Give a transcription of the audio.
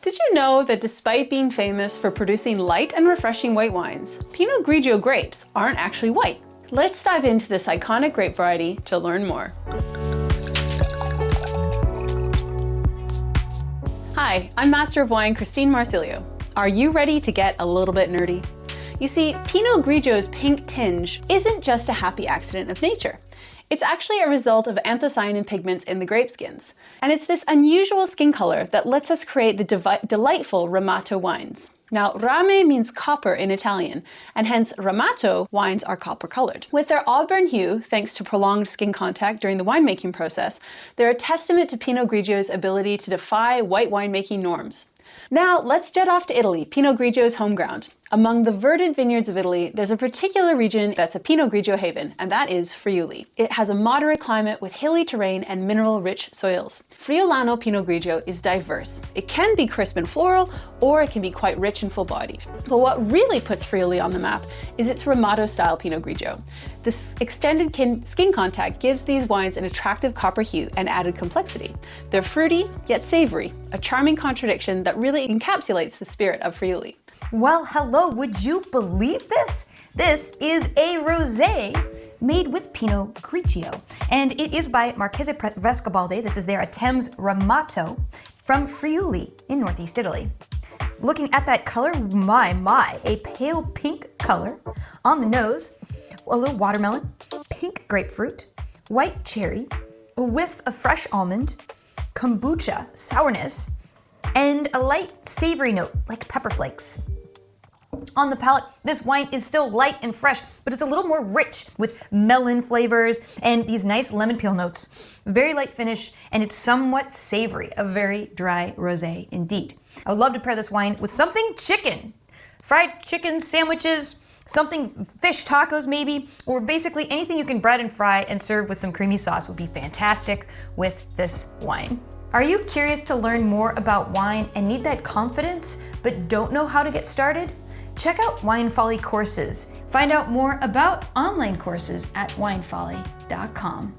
Did you know that despite being famous for producing light and refreshing white wines, Pinot Grigio grapes aren't actually white? Let's dive into this iconic grape variety to learn more. Hi, I'm Master of Wine Christine Marsilio. Are you ready to get a little bit nerdy? You see, Pinot Grigio's pink tinge isn't just a happy accident of nature. It's actually a result of anthocyanin pigments in the grape skins. And it's this unusual skin color that lets us create the delightful Ramato wines. Now, rame means copper in Italian, and hence Ramato wines are copper colored. With their auburn hue, thanks to prolonged skin contact during the winemaking process, they're a testament to Pinot Grigio's ability to defy white winemaking norms. Now, let's jet off to Italy, Pinot Grigio's home ground. Among the verdant vineyards of Italy, there's a particular region that's a Pinot Grigio haven, and that is Friuli. It has a moderate climate with hilly terrain and mineral-rich soils. Friulano Pinot Grigio is diverse. It can be crisp and floral, or it can be quite rich and full-bodied. But what really puts Friuli on the map is its Ramato-style Pinot Grigio. This extended skin contact gives these wines an attractive copper hue and added complexity. They're fruity, yet savory, a charming contradiction that really encapsulates the spirit of Friuli. Well, hello, would you believe this? This is a rosé made with Pinot Grigio, and it is by Marchese Vescobaldi. This is their Thames Ramato from Friuli in northeast Italy. Looking at that color, my, a pale pink color on the nose, a little watermelon, pink grapefruit, white cherry, with a fresh almond, kombucha, sourness, and a light savory note like pepper flakes. On the palate, this wine is still light and fresh, but it's a little more rich with melon flavors and these nice lemon peel notes. Very light finish, and it's somewhat savory, a very dry rosé indeed. I would love to pair this wine with something chicken. Fried chicken sandwiches, something fish tacos maybe, or basically anything you can bread and fry and serve with some creamy sauce would be fantastic with this wine. Are you curious to learn more about wine and need that confidence, but don't know how to get started? Check out Wine Folly courses. Find out more about online courses at winefolly.com.